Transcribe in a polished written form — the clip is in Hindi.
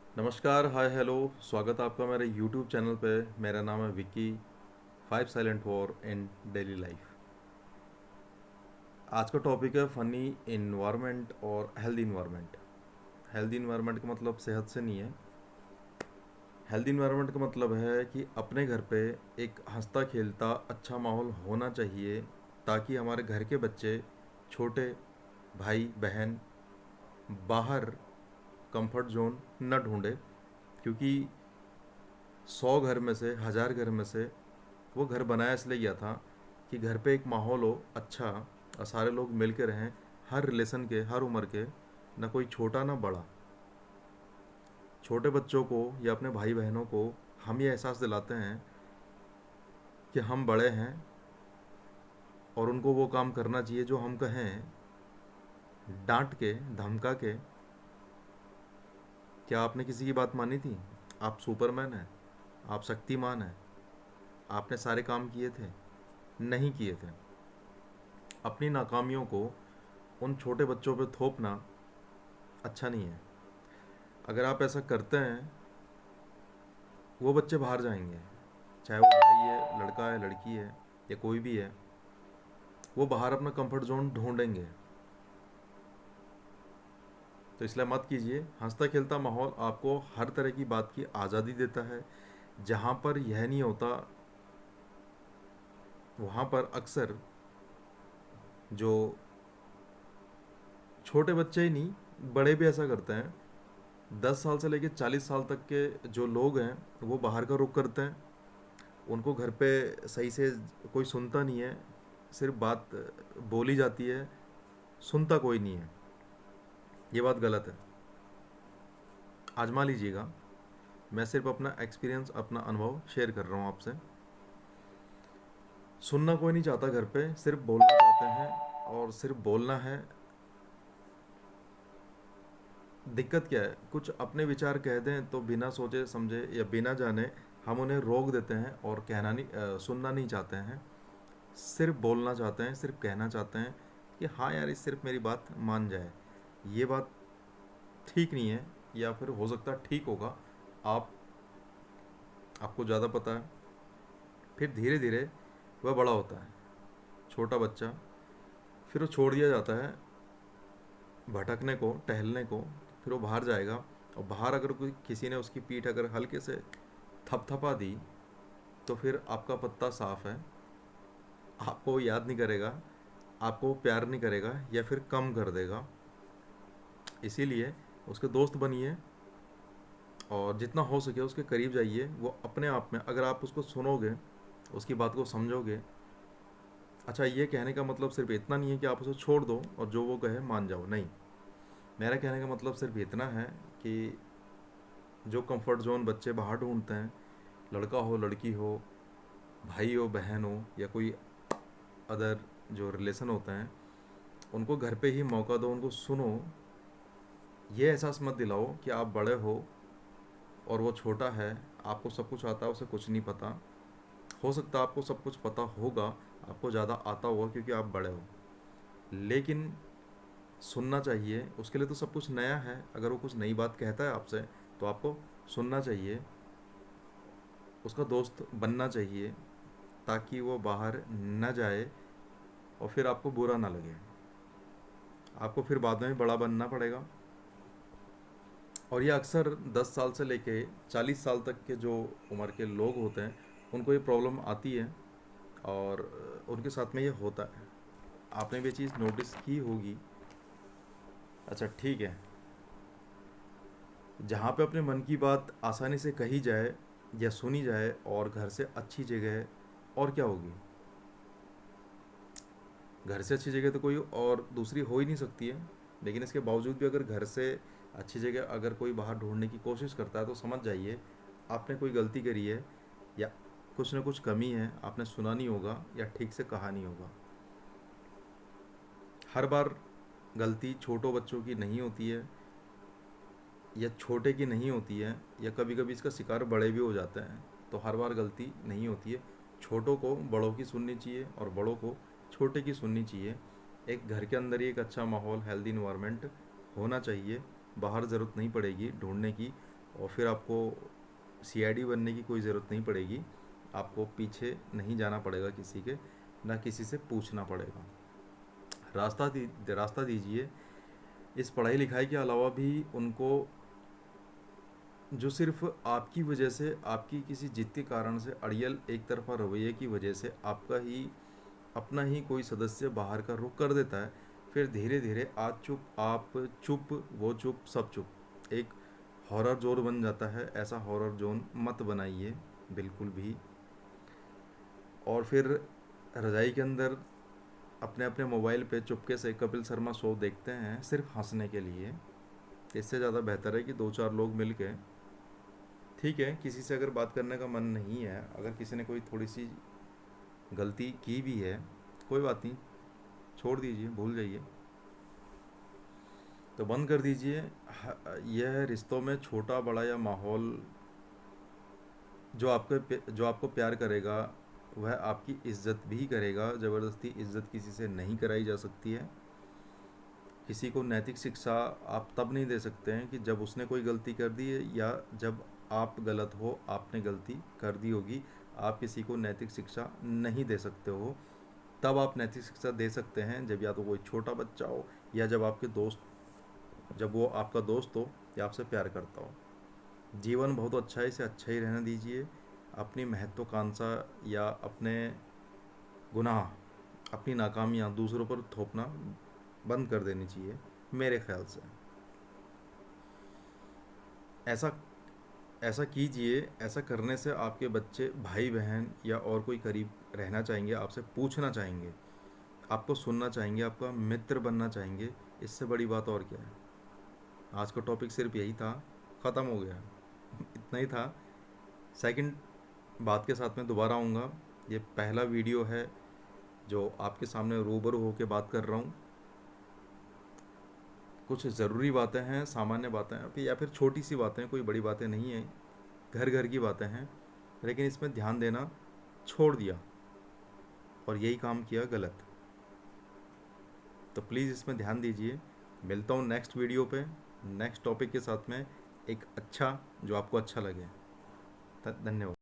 नमस्कार, हाय हेलो। स्वागत है आपका मेरे यूट्यूब चैनल पे। मेरा नाम है Vicky. 5 silent war in daily life. आज का टॉपिक है फ़नी इन्वायरमेंट और हेल्दी इन्वायरमेंट। हेल्दी इन्वायरमेंट का मतलब सेहत से नहीं है। हेल्दी इन्वायरमेंट का मतलब है कि अपने घर पे एक हंसता खेलता अच्छा माहौल होना चाहिए, ताकि हमारे घर के बच्चे, छोटे भाई बहन, बाहर कंफर्ट जोन न ढूंढे। क्योंकि 100 घर में से, 1000 घर में से वो घर बनाया इसलिए गया था कि घर पे एक माहौल हो अच्छा और सारे लोग मिल के रहें, हर रिलेशन के, हर उम्र के, ना कोई छोटा ना बड़ा। छोटे बच्चों को या अपने भाई बहनों को हम ये एहसास दिलाते हैं कि हम बड़े हैं और उनको वो काम करना चाहिए जो हम कहें। डांट के, धमका के, क्या आपने किसी की बात मानी थी? आप सुपरमैन हैं, आप शक्तिमान हैं, आपने सारे काम किए थे? नहीं किए थे। अपनी नाकामियों को उन छोटे बच्चों पे थोपना अच्छा नहीं है। अगर आप ऐसा करते हैं, वो बच्चे बाहर जाएंगे, चाहे वो भाई है, लड़का है, लड़की है, या कोई भी है। वो बाहर अपना कंफर्ट जोन ढूंढेंगे। तो इसलिए मत कीजिए। हंसता खेलता माहौल आपको हर तरह की बात की आज़ादी देता है। जहाँ पर यह नहीं होता, वहाँ पर अक्सर जो छोटे बच्चे ही नहीं, बड़े भी ऐसा करते हैं। 10 साल से लेकर 40 साल तक के जो लोग हैं, वो बाहर का रुख करते हैं। उनको घर पे सही से कोई सुनता नहीं है, सिर्फ बात बोली जाती है, सुनता कोई नहीं है। ये बात गलत है। आजमा लीजिएगा। मैं सिर्फ अपना एक्सपीरियंस, अपना अनुभव शेयर कर रहा हूँ आपसे। सुनना कोई नहीं चाहता घर पे, सिर्फ बोलना चाहते हैं। और सिर्फ बोलना है। दिक्कत क्या है, कुछ अपने विचार कह दें तो बिना सोचे समझे या बिना जाने हम उन्हें रोक देते हैं और कहना नहीं, सुनना नहीं चाहते हैं। सिर्फ बोलना चाहते हैं, सिर्फ कहना चाहते हैं कि हाँ यार, इस सिर्फ मेरी बात मान जाए। ये बात ठीक नहीं है, या फिर हो सकता है ठीक होगा। आप आपको ज़्यादा पता है। फिर धीरे धीरे वह बड़ा होता है, छोटा बच्चा। फिर वो छोड़ दिया जाता है भटकने को, टहलने को। फिर वो बाहर जाएगा, और बाहर अगर कोई, किसी ने उसकी पीठ अगर हल्के से थपथपा दी, तो फिर आपका पत्ता साफ है। आपको वो याद नहीं करेगा, आपको वो प्यार नहीं करेगा, या फिर कम कर देगा। इसीलिए उसके दोस्त बनिए, और जितना हो सके उसके करीब जाइए। वो अपने आप में, अगर आप उसको सुनोगे, उसकी बात को समझोगे। अच्छा, ये कहने का मतलब सिर्फ इतना नहीं है कि आप उसे छोड़ दो और जो वो कहे मान जाओ, नहीं। मेरा कहने का मतलब सिर्फ इतना है कि जो कंफर्ट जोन बच्चे बाहर ढूंढते हैं, लड़का हो, लड़की हो, भाई हो, बहन हो, या कोई अदर जो रिलेशन होते हैं, उनको घर पे ही मौका दो, उनको सुनो। ये एहसास मत दिलाओ कि आप बड़े हो और वो छोटा है, आपको सब कुछ आता है, उसे कुछ नहीं पता। हो सकता है आपको सब कुछ पता होगा, आपको ज़्यादा आता होगा क्योंकि आप बड़े हो। लेकिन सुनना चाहिए। उसके लिए तो सब कुछ नया है। अगर वो कुछ नई बात कहता है आपसे, तो आपको सुनना चाहिए, उसका दोस्त बनना चाहिए, ताकि वो बाहर न जाए और फिर आपको बुरा ना लगे। आपको फिर बाद में बड़ा बनना पड़ेगा। और ये अक्सर 10 साल से लेके 40 साल तक के जो उम्र के लोग होते हैं, उनको ये प्रॉब्लम आती है, और उनके साथ में ये होता है। आपने भी ये चीज़ नोटिस की होगी। अच्छा, ठीक है। जहाँ पे अपने मन की बात आसानी से कही जाए या सुनी जाए, और घर से अच्छी जगह और क्या होगी? घर से अच्छी जगह तो कोई और दूसरी हो ही नहीं सकती है। लेकिन इसके बावजूद भी अगर घर से अच्छी जगह अगर कोई बाहर ढूंढने की कोशिश करता है, तो समझ जाइए आपने कोई गलती करी है, या कुछ ना कुछ कमी है, आपने सुना नहीं होगा या ठीक से कहा नहीं होगा। हर बार गलती छोटों बच्चों की नहीं होती है, या छोटे की नहीं होती है, या कभी कभी इसका शिकार बड़े भी हो जाते हैं। तो हर बार गलती नहीं होती है। छोटों को बड़ों की सुननी चाहिए, और बड़ों को छोटे की सुननी चाहिए। एक घर के अंदर ही एक अच्छा माहौल, हेल्दी इन्वायरमेंट होना चाहिए। बाहर ज़रूरत नहीं पड़ेगी ढूंढने की। और फिर आपको सीआईडी बनने की कोई ज़रूरत नहीं पड़ेगी, आपको पीछे नहीं जाना पड़ेगा किसी के, ना किसी से पूछना पड़ेगा। रास्ता दीजिए। इस पढ़ाई लिखाई के अलावा भी उनको, जो सिर्फ आपकी वजह से, आपकी किसी जिद के कारण से, अड़ियल एक तरफा रवैये की वजह से आपका ही अपना ही कोई सदस्य बाहर का रुख कर देता है, फिर धीरे धीरे आज चुप, आप चुप, वो चुप, सब चुप, एक हॉरर जोन बन जाता है। ऐसा हॉरर जोन मत बनाइए बिल्कुल भी। और फिर रज़ाई के अंदर अपने अपने मोबाइल पे चुपके से कपिल शर्मा शो देखते हैं सिर्फ हंसने के लिए। इससे ज़्यादा बेहतर है कि दो चार लोग मिल के, ठीक है, किसी से अगर बात करने का मन नहीं है, अगर किसी ने कोई थोड़ी सी गलती की भी है, कोई बात नहीं, छोड़ दीजिए, भूल जाइए, तो बंद कर दीजिए। यह रिश्तों में छोटा बड़ा या माहौल, जो आपको प्यार करेगा वह आपकी इज्जत भी करेगा। ज़बरदस्ती इज्जत किसी से नहीं कराई जा सकती है। किसी को नैतिक शिक्षा आप तब नहीं दे सकते हैं कि जब उसने कोई गलती कर दी है, या जब आप गलत हो, आपने गलती कर दी होगी। आप किसी को नैतिक शिक्षा नहीं दे सकते हो। तब आप नैतिक शिक्षा दे सकते हैं जब या तो कोई छोटा बच्चा हो, या जब आपके दोस्त, जब वो आपका दोस्त हो या आपसे प्यार करता हो। जीवन बहुत अच्छा है, इसे अच्छा ही रहने दीजिए। अपनी महत्वाकांक्षा या अपने गुनाह, अपनी नाकामियाँ दूसरों पर थोपना बंद कर देनी चाहिए मेरे ख्याल से। ऐसा ऐसा कीजिए। ऐसा करने से आपके बच्चे, भाई बहन या और कोई करीब रहना चाहेंगे, आपसे पूछना चाहेंगे, आपको सुनना चाहेंगे, आपका मित्र बनना चाहेंगे। इससे बड़ी बात और क्या है। आज का टॉपिक सिर्फ यही था, ख़त्म हो गया। इतना ही था। सेकंड बात के साथ में दोबारा आऊँगा। ये पहला वीडियो है जो आपके सामने रूबरू होकर बात कर रहा हूँ। कुछ ज़रूरी बातें हैं, सामान्य बातें हैं, या फिर छोटी सी बातें, कोई बड़ी बातें नहीं हैं, घर घर की बातें हैं, लेकिन इसमें ध्यान देना छोड़ दिया और यही काम किया गलत। तो प्लीज़ इसमें ध्यान दीजिए। मिलता हूँ नेक्स्ट वीडियो पे, नेक्स्ट टॉपिक के साथ में, एक अच्छा, जो आपको अच्छा लगे। धन्यवाद।